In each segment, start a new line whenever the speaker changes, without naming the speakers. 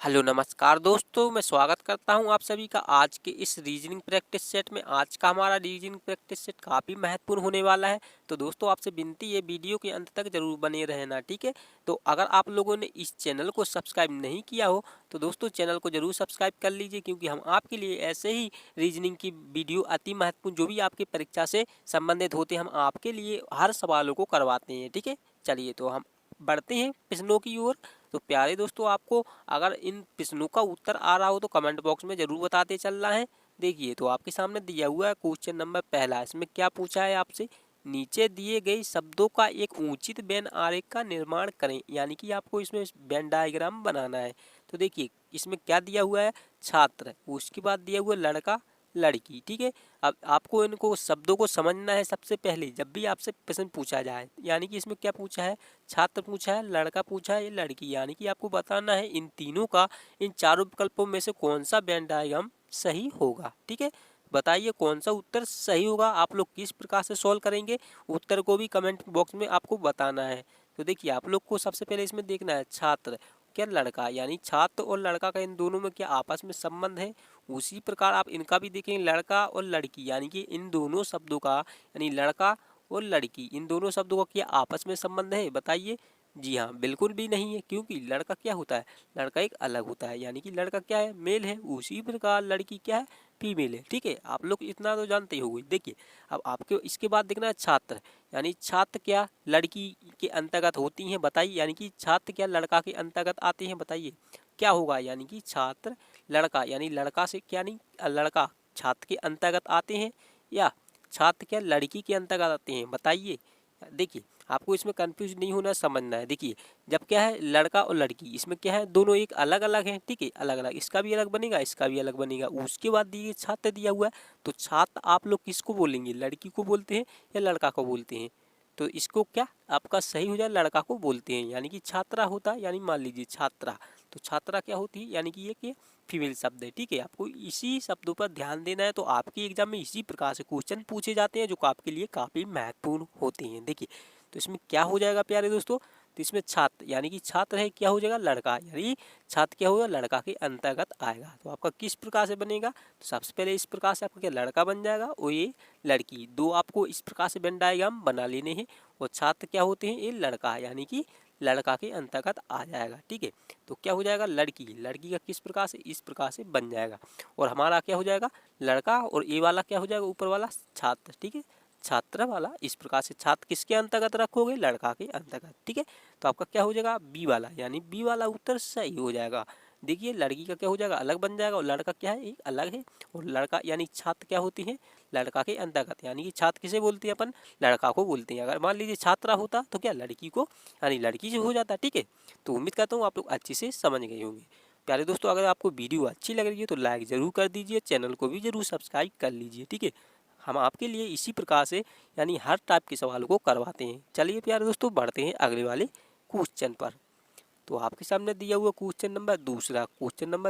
Hello नमस्कार दोस्तों, मैं स्वागत करता हूं आप सभी का आज के इस रीजनिंग प्रैक्टिस सेट में। आज का हमारा रीजनिंग प्रैक्टिस सेट काफ़ी महत्वपूर्ण होने वाला है। तो दोस्तों आपसे विनती है, वीडियो के अंत तक जरूर बने रहना, ठीक है। तो अगर आप लोगों ने इस चैनल को सब्सक्राइब नहीं किया हो तो दोस्तों चैनल को जरूर सब्सक्राइब कर लीजिए, क्योंकि हम आपके लिए ऐसे ही रीजनिंग की वीडियो अति महत्वपूर्ण जो भी आपकी परीक्षा से संबंधित होते हैं, हम आपके लिए हर सवालों को करवाते हैं, ठीक है। चलिए तो हम बढ़ते हैं प्रश्नों की ओर। तो प्यारे दोस्तों, आपको अगर इन प्रश्नों का उत्तर आ रहा हो तो कमेंट बॉक्स में जरूर बताते चलना है। देखिए तो आपके सामने दिया हुआ है क्वेश्चन नंबर पहला। इसमें क्या पूछा है आपसे, नीचे दिए गए शब्दों का एक उचित वेन आरेख का निर्माण करें, यानी कि आपको इसमें वेन डायग्राम बनाना है। तो देखिए इसमें क्या दिया हुआ है, छात्र, उसके बाद दिया हुआ लड़का लड़की, ठीक है। अब आपको इनको शब्दों को समझना है सबसे पहले, जब भी आपसे प्रश्न पूछा जाए। यानी कि इसमें क्या पूछा है, छात्र पूछा है, लड़का पूछा है, लड़की, यानी कि आपको बताना है इन तीनों का, इन चारों विकल्पों में से कौन सा वेन डायग्राम सही होगा, ठीक है। बताइए कौन सा उत्तर सही होगा। आप लोग किस प्रकार से सॉल्व करेंगे, उत्तर को भी कमेंट बॉक्स में आपको बताना है। तो देखिए आप लोग को सबसे पहले इसमें देखना है छात्र क्या लड़का, यानी छात्र और लड़का का इन दोनों में क्या आपस में संबंध है। उसी प्रकार आप इनका भी देखेंगे, लड़का और लड़की, यानी कि इन दोनों शब्दों का, यानी लड़का और लड़की, इन दोनों शब्दों का क्या आपस में संबंध है, बताइए। जी हाँ, बिल्कुल भी नहीं है, क्योंकि लड़का क्या होता है, लड़का एक अलग होता है, यानी कि लड़का क्या है, मेल है। उसी प्रकार लड़की क्या है, फीमेल है, ठीक है। आप लोग इतना तो जानते ही होंगे। देखिए अब आपके इसके बाद देखना है छात्र, यानी छात्र क्या लड़की के अंतर्गत होती हैं, बताइए। यानी कि छात्र क्या लड़का के अंतर्गत आते हैं, बताइए क्या होगा। यानी कि छात्र लड़का, यानी लड़का से क्या नहीं, लड़का छात्र के अंतर्गत आते हैं, या छात्र क्या लड़की के अंतर्गत आते हैं, बताइए। देखिए आपको इसमें कंफ्यूज नहीं होना, समझना है। देखिए जब क्या है लड़का और लड़की, इसमें क्या है दोनों एक अलग अलग हैं, ठीक है, अलग अलग, इसका भी अलग बनेगा, इसका भी अलग बनेगा। उसके बाद दिए छात्र दिया हुआ है, तो छात्र आप लोग किसको बोलेंगे, लड़की को बोलते हैं या लड़का को बोलते हैं। तो इसको क्या आपका सही हो जाए, लड़का को बोलते हैं, यानी कि छात्रा होता है। यानी मान लीजिए छात्रा, तो छात्रा क्या होती है, यानी कि ये फीमेल शब्द है, ठीक है। आपको इसी शब्दों पर ध्यान देना है। तो आपके एग्जाम में इसी प्रकार से क्वेश्चन पूछे जाते हैं जो आपके लिए काफ़ी महत्वपूर्ण होते हैं। देखिए तो इसमें क्या हो जाएगा प्यारे दोस्तों, तो इसमें छात्र, यानी कि छात्र है क्या हो जाएगा लड़का, यानी छात्र क्या होगा लड़का के अंतर्गत आएगा। तो आपका किस प्रकार से बनेगा, तो सबसे पहले इस प्रकार से आपका क्या लड़का बन जाएगा और ये लड़की, दो आपको इस प्रकार से वेन डायग्राम बना लेने हैं। और छात्र क्या होते हैं, ये लड़का, यानी कि लड़का के अंतर्गत आ जाएगा, ठीक है। तो क्या हो जाएगा लड़की, लड़की का किस प्रकार से, इस प्रकार से बन जाएगा। और हमारा क्या हो जाएगा लड़का, और ये वाला क्या हो जाएगा ऊपर वाला छात्र, ठीक है, छात्र वाला। इस प्रकार से छात्र किसके अंतर्गत रखोगे, लड़का के अंतर्गत, ठीक है। तो आपका क्या हो जाएगा बी वाला, यानी बी वाला उत्तर सही हो जाएगा। देखिए लड़की का क्या हो जाएगा अलग बन जाएगा, और लड़का क्या है एक अलग है। और लड़का यानी छात्र क्या होती है, लड़का के अंतर्गत, यानी कि छात्र किसे बोलते हैं अपन, लड़का को बोलते हैं। अगर मान लीजिए छात्रा होता तो क्या लड़की को, यानी लड़की से हो जाता, ठीक है। तो उम्मीद करता हूँ आप लोग अच्छे से समझ गए होंगे। प्यारे दोस्तों, अगर आपको वीडियो अच्छी लग रही है तो लाइक ज़रूर कर दीजिए, चैनल को भी ज़रूर सब्सक्राइब कर लीजिए, ठीक है। हम आपके लिए इसी प्रकार से यानी हर टाइप के सवालों को करवाते हैं। चलिए प्यारे दोस्तों बढ़ते हैं अगले वाले क्वेश्चन पर। तो आपके सामने दिया हुआ क्वेश्चन नंबर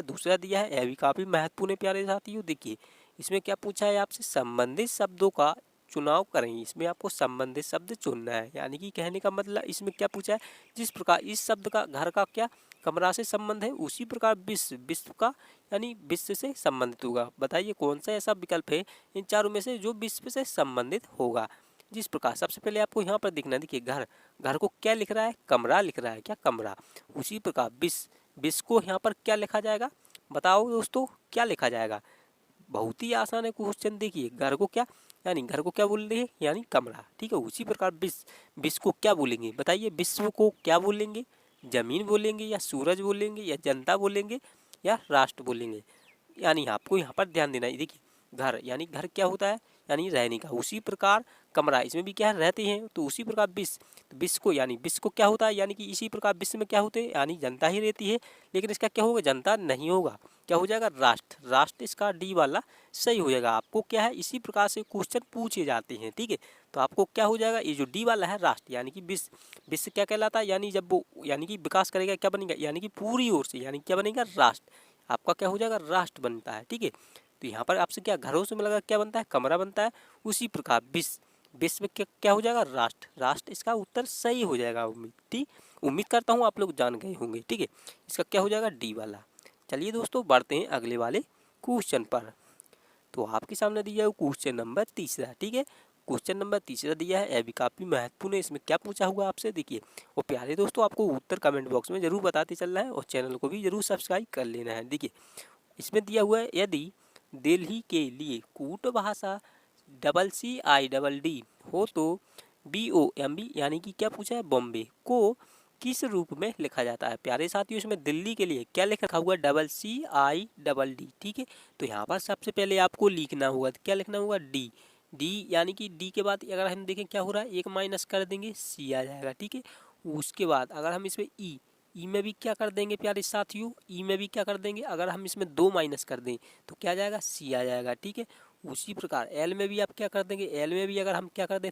दूसरा दिया है, यह भी काफ़ी महत्वपूर्ण है प्यारे साथियों। देखिए इसमें क्या पूछा है आपसे, संबंधित शब्दों का चुनाव करें। इसमें आपको संबंधित शब्द चुनना है, यानी कि कहने का मतलब इसमें क्या पूछा है, जिस प्रकार इस शब्द का घर का क्या कमरा से संबंध है, उसी प्रकार विश्व, विश्व का यानी विश्व से संबंधित होगा। बताइए कौन सा ऐसा विकल्प है इन चारों में से जो विश्व से संबंधित होगा। जिस प्रकार सबसे पहले आपको यहाँ पर दिखना, देखिए घर, घर को क्या लिख रहा है, कमरा लिख रहा है, क्या कमरा। उसी प्रकार विश्व, विश्व को यहाँ पर क्या लिखा जाएगा, बताओ दोस्तों क्या लिखा जाएगा। बहुत ही आसान है क्वेश्चन। देखिए घर को क्या, यानी घर को क्या बोल रहे हैं, यानी कमरा, ठीक है। उसी प्रकार विश्व, विश्व को क्या बोलेंगे, बताइए विश्व को क्या बोलेंगे, जमीन बोलेंगे या सूरज बोलेंगे या जनता बोलेंगे या राष्ट्र बोलेंगे। यानी आपको यहाँ पर ध्यान देना है। देखिए घर, यानी घर क्या होता है, यानी रहने का। उसी प्रकार कमरा, इसमें भी क्या रहते हैं, तो उसी प्रकार विश्व, तो विश्व को, यानी विश्व को क्या होता है, यानी कि इसी प्रकार विश्व में क्या होते हैं, यानी जनता ही रहती है। लेकिन इसका क्या होगा, जनता नहीं होगा, क्या हो जाएगा राष्ट्र, राष्ट्र इसका डी वाला सही हो जाएगा। आपको क्या है इसी प्रकार से क्वेश्चन पूछे जाते हैं, ठीक है। तो आपको क्या हो जाएगा, ये जो डी वाला है राष्ट्र, यानी कि विश्व, विश्व क्या कहलाता है, यानी जब वो यानी कि विकास करेगा क्या बनेगा, यानी कि पूरी ओर से, यानी क्या बनेगा राष्ट्र। आपका क्या हो जाएगा राष्ट्र बनता है, ठीक है। तो यहाँ पर आपसे क्या घरों से मिलकर क्या बनता है, कमरा बनता है। उसी प्रकार विश्व, विश्व क्या क्या हो जाएगा राष्ट्र, राष्ट्र इसका उत्तर सही हो जाएगा। उम्मीद, ठीक, उम्मीद करता हूँ आप लोग जान गए होंगे, ठीक है। इसका क्या हो जाएगा डी वाला। चलिए दोस्तों बढ़ते हैं अगले वाले क्वेश्चन पर। तो आपके सामने दिया है क्वेश्चन नंबर तीसरा। ठीक है, क्वेश्चन नंबर तीसरा दिया है, यह भी काफ़ी महत्वपूर्ण है। इसमें क्या पूछा हुआ आपसे देखिए, और प्यारे दोस्तों आपको उत्तर कमेंट बॉक्स में जरूर बताते चलना है और चैनल को भी जरूर सब्सक्राइब कर लेना है। देखिए इसमें दिया हुआ है, यदि दिल्ली के लिए कूट भाषा CCIDD हो तो BOMB यानी कि क्या पूछा है, बॉम्बे को किस रूप में लिखा जाता है। प्यारे साथियों इसमें दिल्ली के लिए क्या लिखा हुआ है, CCIDD। ठीक है, तो यहाँ पर सबसे पहले आपको लिखना होगा, क्या लिखना होगा, डी। डी यानी कि डी के बाद अगर हम देखें क्या हो रहा है, एक माइनस कर देंगे, सी आ जाएगा। ठीक है, उसके बाद अगर हम इसमें ई में भी क्या कर देंगे प्यारे साथियों, ई में भी क्या कर देंगे, अगर हम इसमें 2 माइनस कर दें तो क्या आ जाएगा, सी आ जाएगा। ठीक है, उसी प्रकार एल में भी आप क्या कर देंगे, एल में भी अगर हम क्या कर दें,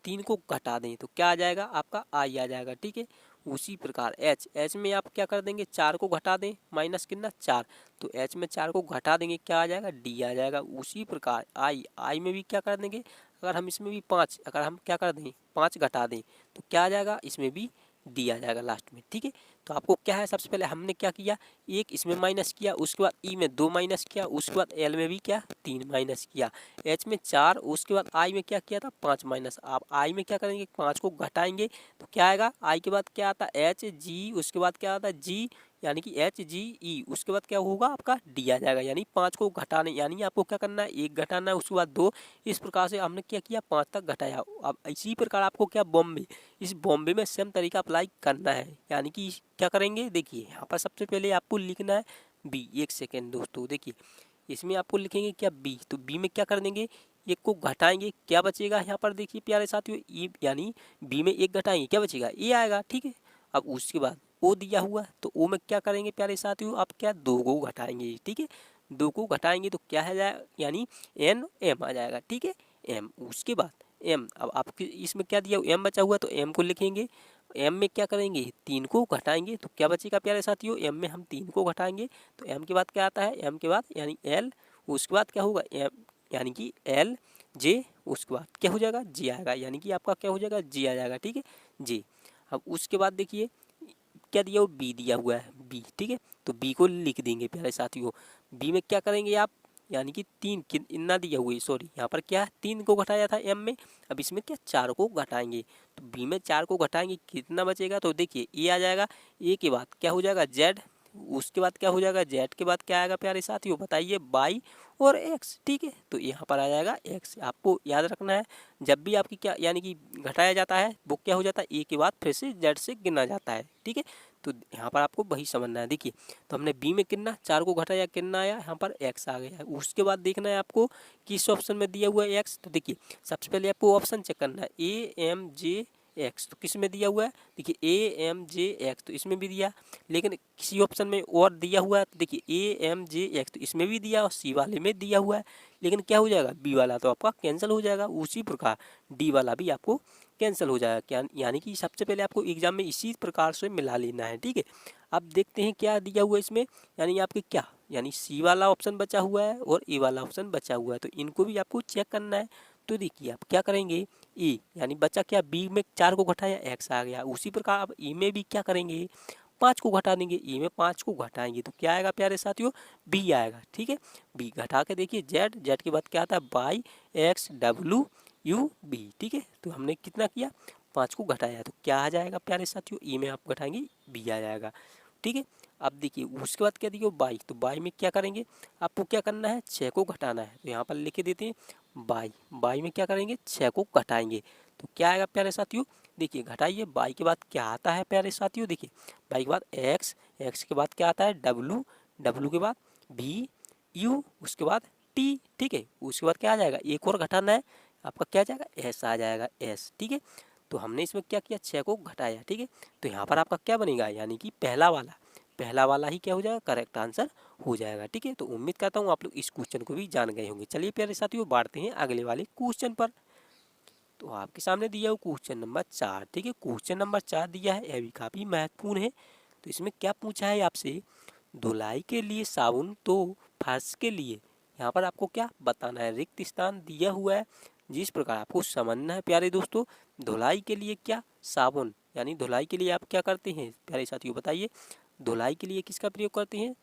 3 को घटा दें तो क्या आ जाएगा, आपका आई आ जाएगा। ठीक है, उसी प्रकार एच में आप क्या कर देंगे, 4 को घटा दें, माइनस कितना 4, तो एच में 4 को घटा देंगे, क्या आ जाएगा, डी आ जाएगा। उसी प्रकार आई में भी क्या कर देंगे, अगर हम इसमें भी 5 अगर हम क्या कर दें, 5 घटा दें तो क्या आ जाएगा, इसमें भी डी आ जाएगा लास्ट में। ठीक है, तो आपको क्या है, सबसे पहले हमने क्या किया, एक इसमें माइनस किया, उसके बाद ई में 2 माइनस किया, उसके बाद एल में भी क्या 3 माइनस किया, एच में 4, उसके बाद आई में क्या किया था 5 माइनस। आप आई में क्या करेंगे, 5 को घटाएंगे तो क्या आएगा, आई के बाद क्या आता है एच जी, उसके बाद क्या आता है जी यानी कि HGE, उसके बाद क्या होगा आपका डी आ जाएगा। यानी 5 को घटाने, यानी आपको क्या करना है, 1 घटाना है, उसके बाद 2, इस प्रकार से हमने क्या किया 5 तक घटाया। अब इसी प्रकार आपको क्या बॉम्बे, इस बॉम्बे में सेम तरीका अप्लाई करना है। यानी कि क्या करेंगे, देखिए यहाँ पर सबसे पहले आपको लिखना है बी। एक सेकेंड दोस्तों, देखिए इसमें आपको लिखेंगे क्या बी, तो बी में क्या कर देंगे, एक को घटाएंगे, क्या बचेगा यहाँ पर देखिए प्यारे साथियों, ई यानी बी में 1 घटाएंगे क्या बचेगा, ए आएगा। ठीक है, अब उसके बाद ओ दिया हुआ तो ओ में क्या करेंगे प्यारे साथियों, आप क्या 2 को घटाएंगे। ठीक है, 2 को घटाएंगे तो क्या है जाएगा, यानी एन एम आ जाएगा। ठीक है, एम, उसके बाद एम, अब आपके इसमें क्या दिया, एम बचा हुआ तो एम को लिखेंगे। एम में क्या करेंगे, 3 को घटाएंगे तो क्या बचेगा प्यारे साथियों, एम में हम 3 को घटाएंगे तो एम के बाद क्या आता है, एम के बाद यानी एल, उसके बाद क्या होगा एम यानी कि एल जे, उसके बाद क्या हो जाएगा जी आएगा, यानी कि आपका क्या हो जाएगा जी आ जाएगा। ठीक है, जी। अब उसके बाद देखिए क्या दिया, वो बी दिया हुआ है, बी। ठीक है, तो बी को लिख देंगे प्यारे साथियों। बी में क्या करेंगे आप, यानी कि 3 इतना दिया हुआ है, सॉरी यहाँ पर क्या 3 को घटाया था एम में, अब इसमें क्या 4 को घटाएंगे तो बी में 4 को घटाएंगे कितना बचेगा, तो देखिए ए आ जाएगा। ए के बाद क्या हो जाएगा जेड, उसके बाद क्या हो जाएगा, जेड के बाद क्या आएगा प्यारे साथियों बताइए, बाई और एक्स। ठीक है, तो यहाँ पर आ जाएगा एक्स। आपको याद रखना है जब भी आपकी क्या यानी कि घटाया जाता है वो क्या हो जाता है, ए के बाद फिर से जेड से गिना जाता है। ठीक है, तो यहाँ पर आपको वही समझना है। देखिए तो हमने बी में कितना 4 को घटाया, कितना आया यहाँ पर एक्स आ गया। उसके बाद देखना है आपको किस ऑप्शन में दिया हुआ है एक्स, तो देखिए सबसे पहले आपको ऑप्शन चेक करना है, AMJ एक्स, तो किस में दिया हुआ है, देखिए AMJ एक्स तो इसमें भी दिया, लेकिन किसी ऑप्शन में और दिया हुआ है तो देखिए AMJ एक्स तो इसमें भी दिया और सी वाले में दिया हुआ है, लेकिन क्या हो जाएगा बी वाला तो आपका कैंसिल हो जाएगा। उसी प्रकार डी वाला भी आपको कैंसिल हो जाएगा, क्या यानी कि सबसे पहले आपको एग्जाम में इसी प्रकार से मिला लेना है। ठीक है, अब देखते हैं क्या दिया हुआ है इसमें, यानी आपके क्या यानी सी वाला ऑप्शन बचा हुआ है और ए वाला ऑप्शन बचा हुआ है, तो इनको भी आपको चेक करना है। तो देखिए आप क्या करेंगे, ए यानी बचा क्या, बी में 4 को घटाया एक्स आ गया। उसी प्रकार आप ए में भी क्या करेंगे 5 को घटा देंगे, ए में 5 को घटाएंगे तो क्या आएगा प्यारे साथियों, बी आएगा। ठीक है, बी घटा के देखिए जेड, जेड के बाद क्या आता है by X W U B. ठीक है, तो हमने कितना किया 5 को घटाया तो क्या आ जाएगा प्यारे साथियों, ए में आप घटाएंगे बी आ जाएगा। ठीक है, अब देखिए उसके बाद क्या देखिए बाई, तो बाई में क्या करेंगे, आपको क्या करना है 6 को घटाना है, तो यहाँ पर लिख के देते हैं बाई। बाई में क्या करेंगे 6 को घटाएंगे तो क्या आएगा प्यारे साथियों, देखिए घटाइए। बाई के बाद क्या आता है प्यारे साथियों, देखिए बाई के बाद एक्स, एक्स के बाद क्या आता है डब्लू, डब्लू के बाद भी यू, उसके बाद टी। ठीक है, उसके बाद क्या आ जाएगा एक और घटाना है, आपका क्या आ जाएगा एस आ जाएगा एस। ठीक है, तो हमने इसमें क्या किया 6 को घटाया। ठीक है, तो यहाँ पर आपका क्या बनेगा, यानी कि पहला वाला ही क्या हो जाएगा करेक्ट आंसर हो जाएगा। ठीक है, तो उम्मीद करता हूँ आप लोग इस क्वेश्चन को भी जान गए होंगे। चलिए प्यारे साथियों बढ़ते हैं अगले वाले क्वेश्चन पर। तो आपके सामने दिया हुआ क्वेश्चन नंबर 4। ठीक है, क्वेश्चन नंबर 4 दिया है, यह भी काफ़ी महत्वपूर्ण है। तो इसमें क्या पूछा है आपसे, धुलाई के लिए साबुन तो फर्श के लिए, यहाँ पर आपको क्या बताना है, रिक्त स्थान दिया हुआ है जिस प्रकार आपको समझना है प्यारे दोस्तों। धुलाई के लिए क्या साबुन, यानी धुलाई के लिए आप क्या करते हैं प्यारे साथियों बताइए, धुलाई के लिए किसका प्रयोग करते हैं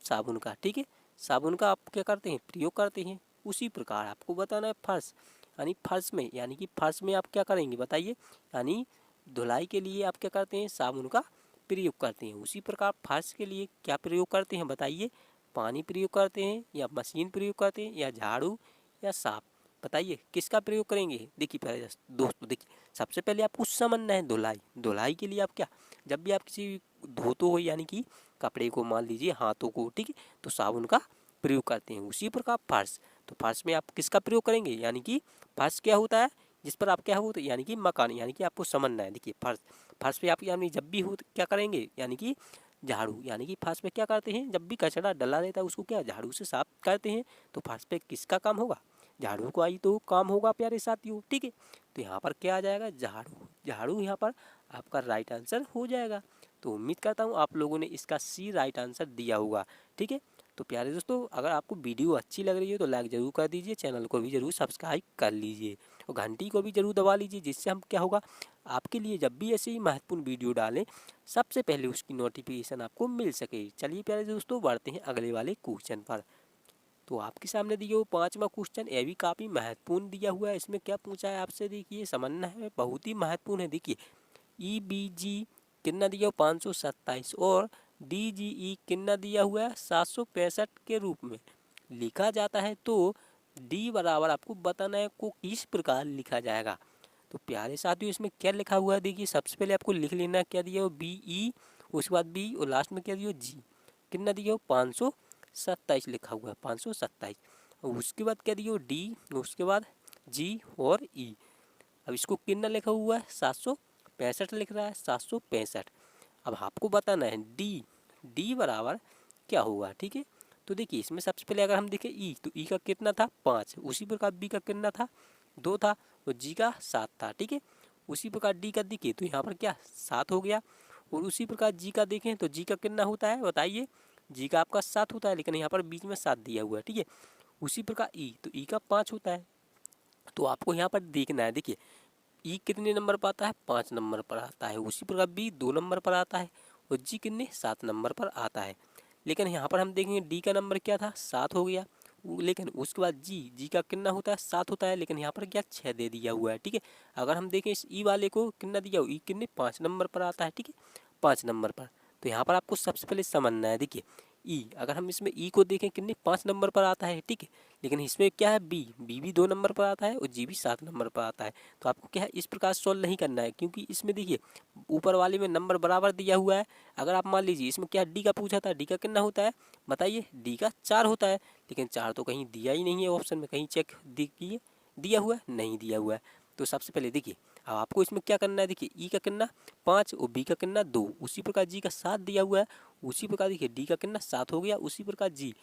साबुन का, ठीक है, साबुन का आप क्या करते हैं, प्रयोग करते हैं। उसी प्रकार आपको बताना है फर्श, यानी फर्श में, यानी कि फर्श में आप क्या करेंगे बताइए, यानी धुलाई के लिए आप क्या करते हैं, साबुन का प्रयोग करते हैं। उसी प्रकार फर्श के लिए क्या प्रयोग करते हैं बताइए, पानी प्रयोग करते हैं या मशीन प्रयोग करते हैं या झाड़ू या साफ, बताइए किसका प्रयोग करेंगे। देखिए पहले दोस्तों, देखिए सबसे पहले आपको समझना है धुलाई। धुलाई के लिए आप क्या, जब भी आप किसी धोते हो यानी कि कपड़े को, मान लीजिए हाथों को, ठीक है, तो साबुन का प्रयोग करते हैं। उसी प्रकार फर्श, तो फर्श में आप किसका प्रयोग करेंगे, यानी कि फर्श क्या होता है, जिस पर आप क्या हो, तो यानी कि मकान, यानी कि आपको समझना है। देखिए फर्श, फर्श पे आप यानी जब भी हो तो क्या करेंगे, यानी कि झाड़ू, यानी कि फर्श पे क्या करते हैं, जब भी कचरा डला रहता है उसको क्या झाड़ू से साफ करते हैं। तो फर्श पे किसका काम होगा, झाड़ू का ही तो काम होगा प्यारे साथियों, ठीक है। तो यहाँ पर क्या आ जाएगा, झाड़ू। झाड़ू यहाँ पर आपका राइट आंसर हो जाएगा। तो उम्मीद करता हूँ आप लोगों ने इसका सी राइट आंसर दिया होगा, ठीक है। तो प्यारे दोस्तों, अगर आपको वीडियो अच्छी लग रही है तो लाइक ज़रूर कर दीजिए, चैनल को भी ज़रूर सब्सक्राइब कर लीजिए और घंटी को भी ज़रूर दबा लीजिए, जिससे हम क्या होगा, आपके लिए जब भी ऐसे ही महत्वपूर्ण वीडियो डालें सबसे पहले उसकी नोटिफिकेशन आपको मिल सके। चलिए प्यारे दोस्तों, बढ़ते हैं अगले वाले क्वेश्चन पर। तो आपके सामने दिया हुआ पांचवा क्वेश्चन, ये भी काफ़ी महत्वपूर्ण दिया हुआ है। इसमें क्या पूछा है आपसे, देखिए समझना है, बहुत ही महत्वपूर्ण है। देखिए EBG कितना दिया हुआ 527 और DGE कितना दिया हुआ है 765 के रूप में लिखा जाता है। तो D बराबर आपको बताना है को किस प्रकार लिखा जाएगा। तो प्यारे साथियों, इसमें क्या लिखा हुआ है, देखिए सबसे पहले आपको लिख लेना क्या दिया हो, BE, उसके बाद B और लास्ट में क्या दिया हो, G। कितना दिया हो 527 लिखा हुआ है, 527। और उसके बाद क्या दिया हो D, उसके बाद G और E। अब इसको कितना लिखा हुआ है 765 लिख रहा है, 765। अब आपको बताना है डी बराबर क्या होगा, ठीक है। तो देखिए इसमें सबसे पहले अगर हम देखें ई, तो ई का कितना था 5, उसी प्रकार बी का कितना था 2 था और जी का 7 था, ठीक है। उसी प्रकार डी का देखिए तो यहाँ पर क्या 7 हो गया। और उसी प्रकार जी का देखें तो जी का कितना होता है बताइए, जी का आपका 7 होता है, लेकिन यहाँ पर बीच में 7 दिया हुआ है, ठीक है। उसी प्रकार ई, तो ई का 5 होता है। तो आपको यहाँ पर देखना है, देखिए ई कितने नंबर पर आता है, 5 नंबर पर आता है। उसी प्रकार बी 2 नंबर पर आता है और जी कितने 7 नंबर पर आता है। लेकिन यहाँ पर हम देखेंगे डी का नंबर क्या था 7 हो गया, लेकिन उसके बाद जी का कितना होता है 7 होता है, लेकिन यहाँ पर क्या 6 दे दिया हुआ है, ठीक है। अगर हम देखें इस ई वाले को कितना दिया हुआ, ई कितने 5 नंबर पर आता है, ठीक है, 5 नंबर पर। तो यहाँ पर आपको सबसे पहले समझना है, देखिए ई, अगर हम इसमें ई को देखें कितने 5 नंबर पर आता है, ठीक है। लेकिन इसमें क्या है बी भी 2 नंबर पर आता है और जी भी 7 नंबर पर आता है। तो आपको क्या है इस प्रकार सॉल्व नहीं करना है, क्योंकि इसमें देखिए ऊपर वाले में नंबर बराबर दिया हुआ है। अगर आप मान लीजिए इसमें क्या डी का पूछा था, डी का कितना होता है बताइए, डी का 4 होता है, लेकिन 4 तो कहीं दिया ही नहीं है ऑप्शन में, कहीं चेक देखिए दिया हुआ है, नहीं दिया हुआ है। तो सबसे पहले देखिए अब आपको इसमें क्या करना है, देखिए ई का कितना 5 और बी का कितना 2, उसी प्रकार जी का 7 दिया हुआ है। उसी प्रकार देखिए डी का कितना 7 हो गया, उसी प्रकार जी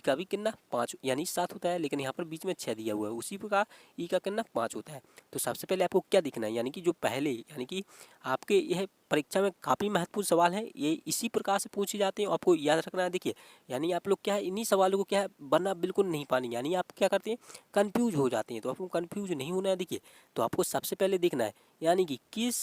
का भी कितना 5 यानी 7 होता है, लेकिन यहाँ पर बीच में 6 दिया हुआ है। उसी प्रकार ई का कितना 5 होता है। तो सबसे पहले आपको क्या दिखना है, यानी कि जो पहले, यानी कि आपके यह परीक्षा में काफ़ी महत्वपूर्ण सवाल है, ये इसी प्रकार से पूछे जाते हैं, आपको याद रखना है। देखिए यानी आप लोग क्या है इन्हीं सवालों को क्या है बनना बिल्कुल नहीं पानी, यानी आप क्या करते हैं कन्फ्यूज हो जाते हैं। तो आपको कन्फ्यूज नहीं होना है। देखिए तो आपको सबसे पहले देखना है यानी कि किस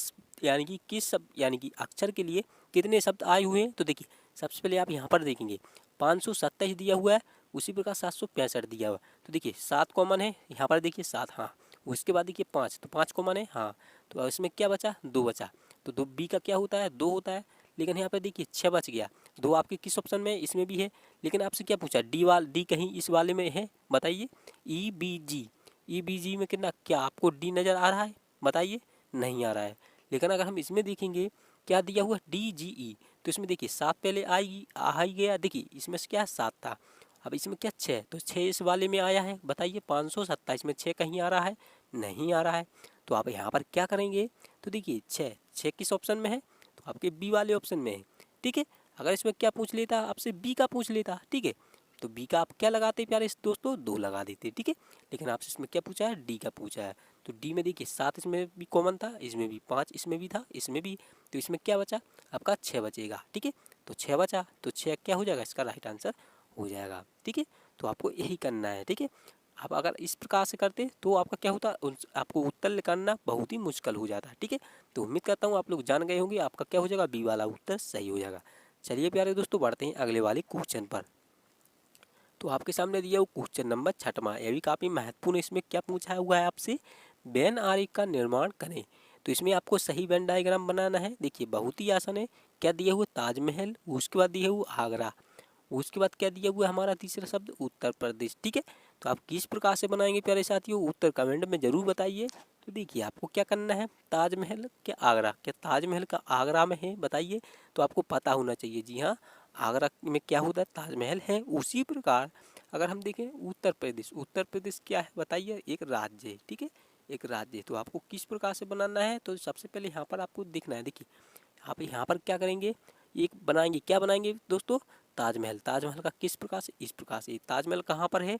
शब्द, यानी कि अक्षर के लिए कितने शब्द आए हुए हैं। तो देखिए सबसे पहले आप यहाँ पर देखेंगे 527 दिया हुआ है, उसी प्रकार 765 दिया हुआ है। तो देखिए 7 कॉमन है यहाँ पर, देखिए 7, हाँ। उसके बाद देखिए 5, तो 5 कॉमन है, हाँ। तो इसमें क्या बचा 2 बचा, तो 2 बी का क्या होता है 2 होता है। लेकिन यहाँ पर देखिए 6 बच गया, 2 आपके किस ऑप्शन में है, इसमें भी है। लेकिन आपसे क्या पूछा डी कहीं इस वाले में है बताइए, ई बी जी में कितना, क्या आपको डी नज़र आ रहा है बताइए, नहीं आ रहा है। लेकिन अगर हम इसमें देखेंगे क्या दिया हुआ DGE, तो इसमें देखिए 7 पहले आ ही गया, देखिए इसमें से क्या 7 था। अब इसमें क्या 6, तो 6 इस वाले में आया है बताइए, 527 में 6 कहीं आ रहा है, नहीं आ रहा है। तो आप यहाँ पर क्या करेंगे, तो देखिए 6 किस ऑप्शन में है, तो आपके बी वाले ऑप्शन में है, ठीक है। अगर इसमें क्या पूछ लेता आपसे, बी का पूछ लेता, ठीक है, तो बी का आप क्या लगाते प्यारे दोस्तों 2 लगा देते, ठीक है। लेकिन आपसे इसमें क्या पूछा है, डी का पूछा है। तो डी में देखिए 7 इसमें भी कॉमन था, इसमें भी 5 इसमें भी था, इसमें भी। तो इसमें क्या बचा आपका 6 बचेगा, ठीक है। तो 6 बचा, तो 6 क्या हो जाएगा, इसका राइट आंसर हो जाएगा, ठीक है। तो आपको यही करना है, ठीक है। आप अगर इस प्रकार से करते तो आपका क्या होता, आपको उत्तर निकालना बहुत ही मुश्किल हो जाता है, ठीक है। तो उम्मीद करता हूँ आप लोग जान गए होंगे, आपका क्या हो जाएगा बी वाला उत्तर सही हो जाएगा। चलिए प्यारे दोस्तों, बढ़ते हैं अगले वाले क्वेश्चन पर। तो आपके सामने दिया हुआ क्वेश्चन नंबर 6वां, यह भी काफ़ी महत्वपूर्ण। इसमें क्या पूछा हुआ है आपसे, वेन आरेख का निर्माण करें। तो इसमें आपको सही वेन डायग्राम बनाना है। देखिए बहुत ही आसान है। क्या दिया हुआ, ताजमहल, उसके बाद दिया हुआ आगरा, उसके बाद क्या दिया हुआ है हमारा तीसरा शब्द उत्तर प्रदेश। ठीक है, तो आप किस प्रकार से बनाएंगे प्यारे साथियों, उत्तर कमेंट में जरूर बताइए। तो देखिए आपको क्या करना है, ताजमहल क्या आगरा, क्या ताजमहल का आगरा में है बताइए। तो आपको पता होना चाहिए, जी हाँ, आगरा में क्या होता है, ताजमहल है। उसी प्रकार अगर हम देखें उत्तर प्रदेश, उत्तर प्रदेश क्या है बताइए, एक राज्य है। ठीक है, एक राज्य। तो आपको किस प्रकार से बनाना है, तो सबसे पहले यहाँ पर आपको देखना है। देखिए आप यहाँ पर क्या करेंगे, एक बनाएंगे, क्या बनाएंगे दोस्तों, ताजमहल। ताजमहल का किस प्रकार से, इस प्रकार से। ताजमहल कहाँ पर है,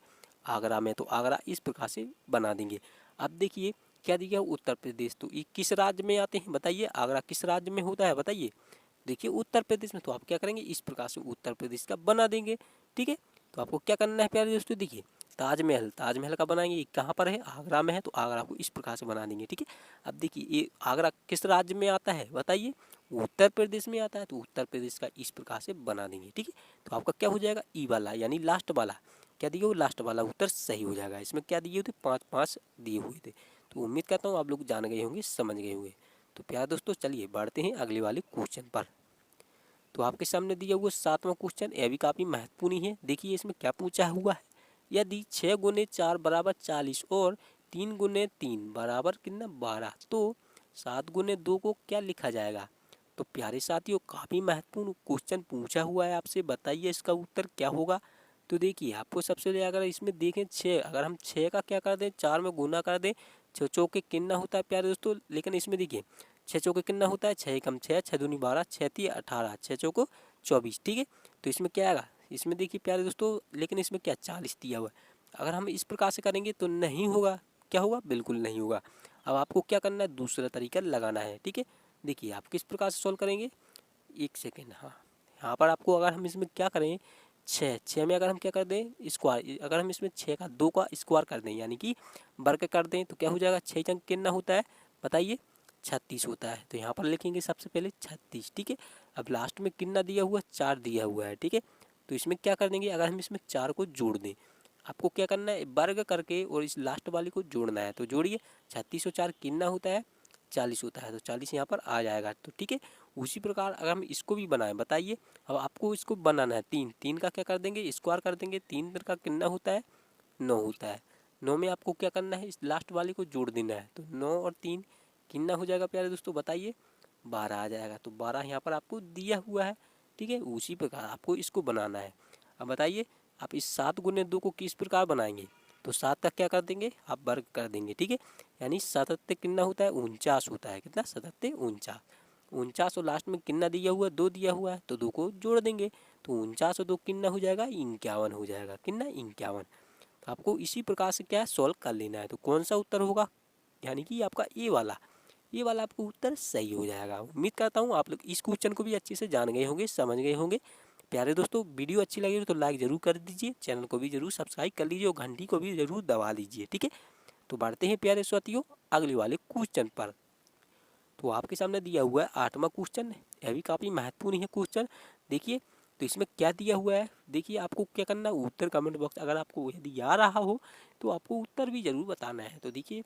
आगरा में, तो आगरा इस प्रकार से बना देंगे। अब देखिए क्या दिया, उत्तर प्रदेश, तो ये किस राज्य में आते हैं बताइए, आगरा किस राज्य में होता है बताइए, देखिए उत्तर प्रदेश में। तो आप क्या करेंगे, इस प्रकार से उत्तर प्रदेश का बना देंगे। ठीक है, तो आपको क्या करना है प्यारे दोस्तों, देखिए ताजमहल, ताजमहल का बनाएंगे, कहाँ पर है, आगरा में है, तो आगरा को इस प्रकार से बना देंगे। ठीक है, अब देखिए ये आगरा किस राज्य में आता है बताइए, उत्तर प्रदेश में आता है, तो उत्तर प्रदेश का इस प्रकार से बना देंगे। ठीक है, तो आपका क्या हो जाएगा, ई वाला यानी लास्ट वाला, क्या दिए हुए, लास्ट वाला उत्तर सही हो जाएगा। इसमें क्या दिए हुए थे, 5-5 दिए हुए थे। तो उम्मीद करता हूँ आप लोग जान गए होंगे, समझ गए होंगे। तो प्यारे दोस्तों चलिए बढ़ते हैं अगले वाले क्वेश्चन पर। तो आपके सामने दिया हुआ 7वां क्वेश्चन, यह भी काफ़ी महत्वपूर्ण है। देखिए इसमें क्या पूछा हुआ है, यदि 6 गुने 4 बराबर 40 और 3 गुने 3 बराबर कितना 12, तो 7 गुने 2 को क्या लिखा जाएगा। तो प्यारे साथियों काफ़ी महत्वपूर्ण क्वेश्चन पूछा हुआ है आपसे, बताइए इसका उत्तर क्या होगा। तो देखिए आपको सबसे पहले अगर इसमें देखें 6, अगर हम 6 का क्या कर दें, 4 में गुना कर दें, 6 चौके कितना होता है प्यारे दोस्तों। लेकिन इसमें देखिए 6 चौके कितना होता है, 6 कम 6, 6 दूनी 12, 6 तीय 18, 6 चौको 24। ठीक है, तो इसमें क्या आएगा, इसमें देखिए प्यारे दोस्तों, लेकिन इसमें क्या 40 दिया हुआ है। अगर हम इस प्रकार से करेंगे तो नहीं होगा, क्या होगा, बिल्कुल नहीं होगा। अब आपको क्या करना है, दूसरा तरीका लगाना है। ठीक है, देखिए आप किस प्रकार से सॉल्व करेंगे, एक सेकेंड, हाँ यहाँ पर आपको अगर हम इसमें क्या करें, 6 में अगर हम क्या कर दें स्क्वायर, अगर हम इसमें 6 का 2 का स्क्वायर कर दें यानी कि वर्ग कर दें, तो क्या हो जाएगा, 6 अंक कितना होता है बताइए, 36 होता है। तो यहाँ पर लिखेंगे सबसे पहले 36। ठीक है, अब लास्ट में कितना दिया हुआ, 4 दिया हुआ है। ठीक है, तो इसमें क्या कर देंगे, अगर हम इसमें 4 को जोड़ दें, आपको क्या करना है, वर्ग करके और इस लास्ट वाली को जोड़ना है। तो जोड़िए, 36 और 4 कितना होता है, 40 होता है। तो 40 यहाँ पर आ जाएगा। तो ठीक है, उसी प्रकार अगर हम इसको भी बनाएं बताइए, अब आपको इसको बनाना है, 3 का क्या कर देंगे, स्क्वायर कर देंगे, 3 का कितना होता है, 9 होता है। 9 में आपको क्या करना है, इस लास्ट वाले को जोड़ देना है। तो 9 और 3 कितना हो जाएगा प्यारे दोस्तों बताइए, 12 आ जाएगा। तो 12 यहाँ पर आपको दिया हुआ है। ठीक है, उसी प्रकार आपको इसको बनाना है। अब बताइए आप इस 7 गुने 2 को किस प्रकार बनाएंगे, तो 7 तक क्या कर देंगे, आप वर्ग कर देंगे। ठीक है, यानी 77 कितना होता है, 49 होता है। कितना, 77 49, 49 और लास्ट में कितना दिया हुआ है, 2 दिया हुआ है, तो 2 को जोड़ देंगे। तो 49 और 2 कितना हो जाएगा, 51 हो जाएगा। कितना, 51। तो आपको इसी प्रकार से क्या सॉल्व कर लेना है। तो कौन सा उत्तर होगा, यानी कि आपका ये वाला आपको उत्तर सही हो जाएगा। उम्मीद करता हूँ आप लोग इस क्वेश्चन को भी अच्छे से जान गए होंगे, समझ गए होंगे। प्यारे दोस्तों वीडियो अच्छी लगी तो लाइक जरूर कर दीजिए, चैनल को भी जरूर सब्सक्राइब कर लीजिए और घंटी को भी जरूर दबा लीजिए। ठीक है, तो बढ़ते हैं प्यारे साथियों अगले वाले क्वेश्चन पर। तो आपके सामने दिया हुआ है 8वां क्वेश्चन, यह भी काफ़ी महत्वपूर्ण है क्वेश्चन। देखिए तो इसमें क्या दिया हुआ है, देखिए आपको क्या करना है, उत्तर कमेंट बॉक्स अगर आपको यदि आ रहा हो तो आपको उत्तर भी जरूर बताना है। तो देखिए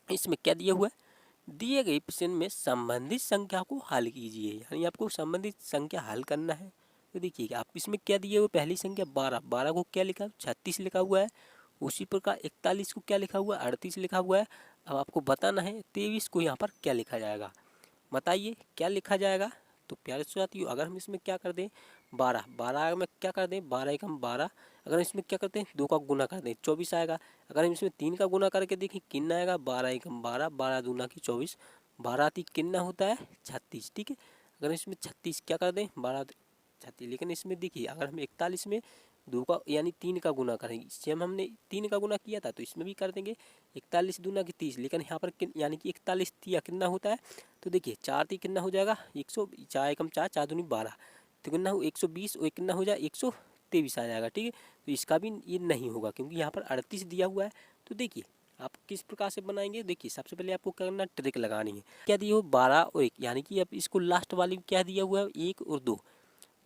इसमें क्या दिया हुआ है, दिए गए प्रश्न में संबंधित संख्या को हल कीजिए, यानी आपको संबंधित संख्या हल करना है। तो देखिए आप इसमें क्या दिए हुए, पहली संख्या 12, 12 को क्या लिखा, 36 लिखा हुआ है। उसी प्रकार 41 को क्या लिखा हुआ है, 38 लिखा हुआ है। अब आपको बताना है 23 को यहाँ पर क्या लिखा जाएगा, बताइए क्या लिखा जाएगा। तो प्यारे साथियों अगर हम इसमें क्या कर दें, 12, 12 में क्या कर दें, 12 एकम 12, अगर इसमें क्या करते हैं 2 का गुना कर दें 24 आएगा। अगर हम इसमें 3 का गुना करके देखें कितना आएगा, 12 एकम 12, 12 दूना की 24, 12 तीन कितना होता है 36। ठीक है, अगर इसमें 36 क्या कर दें, 12 36। लेकिन इसमें देखिए अगर हम 41 में 2 का यानी 3 का गुना करेंगे, सेम हमने 3 का गुना किया था तो इसमें भी कर देंगे 41 दूना की 30। लेकिन यहाँ पर यानी कि 41 तिया कितना होता है, तो देखिए 4 ती कितना हो जाएगा 100, 4 एकम 4, 4 दूनी 12, तो कितना हो 120 और कितना हो जाए 123 आ जाएगा। ठीक है, तो इसका भी ये नहीं होगा क्योंकि यहाँ पर 38 दिया हुआ है। तो देखिए आप किस प्रकार से बनाएंगे, देखिए सबसे पहले आपको क्या करना, ट्रिक लगानी है। क्या दिया हो 12 और 1, यानी कि अब इसको लास्ट वाली क्या दिया हुआ है 1 और 2,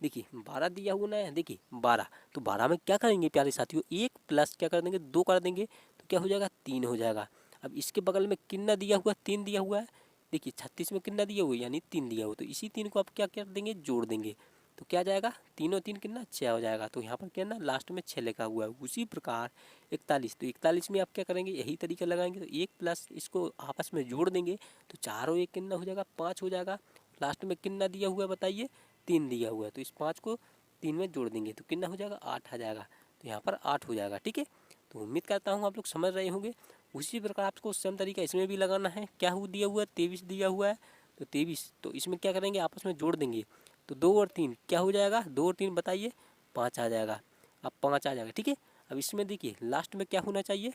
देखिए 12 दिया हुआ ना है, देखिए 12, तो 12 में क्या करेंगे प्यारे साथियों, 1 प्लस क्या कर देंगे 2 कर देंगे, तो क्या हो जाएगा 3 हो जाएगा। अब इसके बगल में कितना दिया हुआ, 3 दिया हुआ है, देखिए 36 में कितना दिया हुआ है यानी 3 दिया हुआ, तो इसी 3 को आप क्या कर देंगे जोड़ देंगे, तो क्या जाएगा 3 और 3 कितना 6 हो जाएगा। तो यहाँ पर क्या ना लास्ट में 6 लिखा हुआ है। उसी प्रकार 41, तो 41 में आप क्या करेंगे यही तरीका लगाएंगे, तो 1 प्लस इसको आपस में जोड़ देंगे, तो 4 और 1 कितना हो जाएगा 5 हो जाएगा। लास्ट में कितना दिया हुआ है बताइए, 3 दिया हुआ है, तो इस 5 को 3 में जोड़ देंगे तो कितना हो जाएगा 8 आ जाएगा, तो यहाँ पर 8 हो जाएगा। ठीक है, तो उम्मीद करता हूँ आप लोग समझ रहे होंगे। उसी प्रकार आपको सेम तरीका इसमें भी लगाना है। क्या हो दिया हुआ है 23 दिया हुआ है, तो 23, तो इसमें क्या करेंगे आपस में जोड़ देंगे, तो 2 और 3 क्या हो जाएगा, 2 और 3 बताइए 5 आ जाएगा। अब 5 आ जाएगा। ठीक है, अब इसमें देखिए लास्ट में क्या होना चाहिए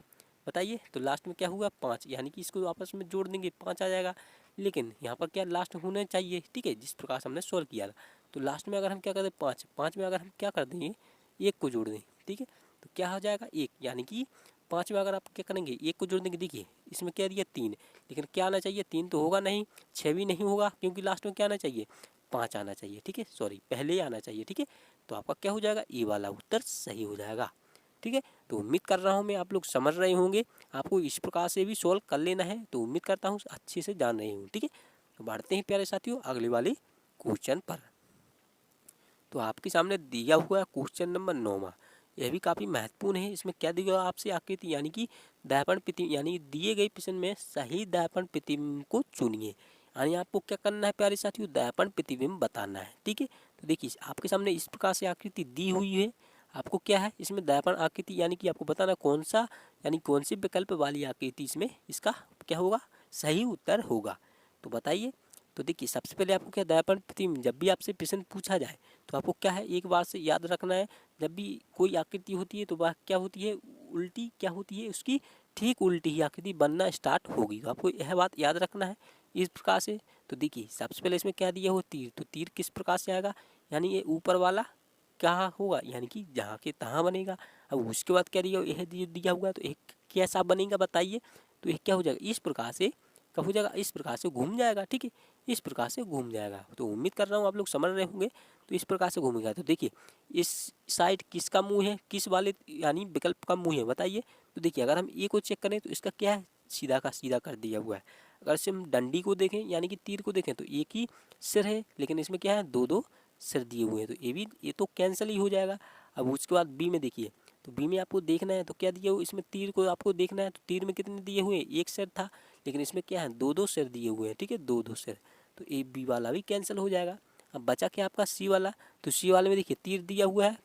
बताइए, तो लास्ट में क्या हुआ 5, यानी कि इसको आपस में जोड़ देंगे 5 आ जाएगा। लेकिन यहाँ पर क्या लास्ट होना चाहिए, ठीक है, जिस प्रकार से हमने सॉल्व किया था। तो लास्ट में अगर हम क्या कर दें 5, 5 में अगर हम क्या कर देंगे 1 को जोड़ दें, ठीक है, तो क्या हो जाएगा 1, यानी कि 5 में अगर आप क्या करेंगे 1 को जोड़ देंगे, देखिए इसमें क्या दिया 3, लेकिन क्या आना चाहिए 3 तो होगा नहीं, 6 भी नहीं होगा, क्योंकि लास्ट में क्या आना चाहिए 5 आना चाहिए। ठीक है, सॉरी पहले ही आना चाहिए। ठीक है, तो आपका क्या हो जाएगा ए वाला उत्तर सही हो जाएगा। ठीक है, तो उम्मीद कर रहा हूँ मैं आप लोग समझ रहे होंगे। आपको इस प्रकार से भी सॉल्व कर लेना है, तो उम्मीद करता हूँ अच्छे से जान रहे हूँ। ठीक है, तो बढ़ते हैं प्यारे साथियों अगले वाले क्वेश्चन पर। तो आपके सामने दिया हुआ है क्वेश्चन नंबर 9। यह भी काफ़ी महत्वपूर्ण है। इसमें क्या दिया हुआ आपसे आकृति यानी कि दर्पण प्रतिबिंब, यानी दिए गए प्रश्न में सही दर्पण प्रतिबिंब को चुनिए। यानी आपको क्या करना है प्यारे साथियों, दर्पण प्रतिबिंब बताना है। ठीक है, तो देखिए आपके सामने इस प्रकार से आकृति दी हुई है। आपको क्या है इसमें दर्पण आकृति, यानी कि आपको बताना कौन सा, यानी कौन सी विकल्प वाली आकृति इसमें इसका क्या होगा सही उत्तर होगा। तो बताइए। तो देखिए सबसे पहले आपको क्या दर्पण प्रतिबिंब, जब भी आपसे प्रश्न पूछा जाए तो आपको क्या है एक बार से याद रखना है, जब भी कोई आकृति होती है तो वह क्या होती है उल्टी, क्या होती है उसकी ठीक उल्टी ही आकृति बनना स्टार्ट होगी। तो आपको यह बात याद रखना है इस प्रकार से। तो देखिए सबसे पहले इसमें क्या दिया हो तीर, तो तीर किस प्रकार से आएगा, यानी ये ऊपर वाला कहाँ होगा, यानी कि जहाँ के तहाँ बनेगा। अब उसके बाद क्या दिया, यह दिया हुआ तो एक कैसा बनेगा बताइए, तो एक क्या हो जाएगा इस प्रकार से, कब हो जाएगा इस प्रकार से घूम जाएगा। ठीक है, इस प्रकार से घूम जाएगा। तो उम्मीद कर रहा हूँ आप लोग समझ रहे होंगे। तो इस प्रकार से घूमेगा। तो देखिए इस साइड किसका मुंह है, किस वाले यानी विकल्प का मुंह है बताइए। तो देखिए अगर हम ए को चेक करें तो इसका क्या है सीधा का सीधा कर दिया हुआ है। अगर से हम डंडी को देखें यानी कि तीर को देखें तो एक ही सिर है, लेकिन इसमें क्या है दो दो सिर दिए हुए हैं, तो ये भी ये तो कैंसिल ही हो जाएगा। अब उसके बाद बी में देखिए, तो बी में आपको देखना है तो क्या दिया हुआ इसमें तीर को आपको देखना है, तो तीर में कितने दिए हुए एक सिर था, लेकिन इसमें क्या है दो दो सिर दिए हुए हैं। ठीक है, दो दो सिर, तो ए बी वाला भी कैंसिल हो जाएगा। अब बचा क्या आपका सी वाला, तो सी वाले में देखिए तीर दिया हुआ है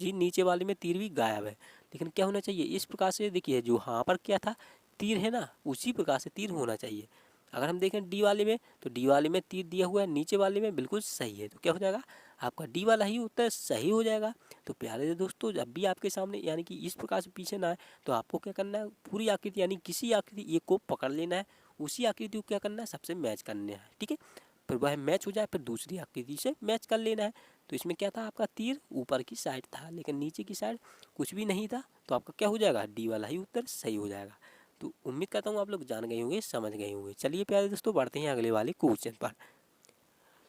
जी, नीचे वाले में तीर भी गायब है, लेकिन क्या होना चाहिए इस प्रकार से देखिए जो यहाँ पर क्या था तीर है ना, उसी प्रकार से तीर होना चाहिए। अगर हम देखें डी वाले में, तो डी वाले में तीर दिया हुआ है, नीचे वाले में बिल्कुल सही है, तो क्या हो जाएगा आपका डी वाला ही उत्तर सही हो जाएगा। तो प्यारे दोस्तों जब भी आपके सामने यानी कि इस प्रकार से पीछे ना आए तो आपको क्या करना है पूरी आकृति यानी किसी आकृति एक को पकड़ लेना है, उसी आकृति को क्या करना है सबसे मैच करना है। ठीक है, फिर वह मैच हो जाए फिर दूसरी आकृति से मैच कर लेना है। तो इसमें क्या था आपका तीर ऊपर की साइड था, लेकिन नीचे की साइड कुछ भी नहीं था, तो आपका क्या हो जाएगा डी वाला ही उत्तर सही हो जाएगा। तो उम्मीद करता हूँ आप लोग जान गए होंगे, समझ गए होंगे। चलिए प्यारे दोस्तों बढ़ते हैं अगले वाले क्वेश्चन पर।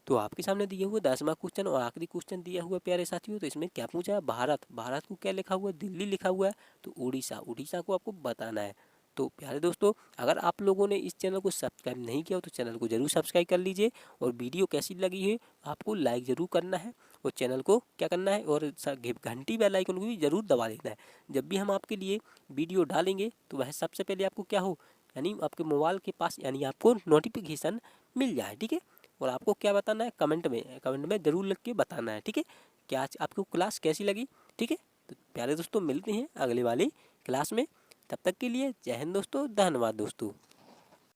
तो आपके सामने दिए हुए 10वां क्वेश्चन और आखिरी क्वेश्चन दिया हुआ प्यारे साथियों। तो इसमें क्या पूछा है भारत, भारत को क्या लिखा हुआ है दिल्ली लिखा हुआ है, तो उड़ीसा, उड़ीसा को आपको बताना है। तो प्यारे दोस्तों अगर आप लोगों ने इस चैनल को सब्सक्राइब नहीं किया हो तो चैनल को जरूर सब्सक्राइब कर लीजिए, और वीडियो कैसी लगी है आपको लाइक ज़रूर करना है, और चैनल को क्या करना है और घंटी बेल आइकन को भी ज़रूर दबा देना है। जब भी हम आपके लिए वीडियो डालेंगे तो वह सबसे पहले आपको क्या हो यानी आपके मोबाइल के पास यानी आपको नोटिफिकेशन मिल जाए। ठीक है, और आपको क्या बताना है कमेंट में ज़रूर लिख के बताना है। ठीक है, क्या आज आपको क्लास कैसी लगी। ठीक है, तो प्यारे दोस्तों मिलते हैं अगले वाली क्लास में, तब तक के लिए जय हिंद दोस्तों, धन्यवाद दोस्तों।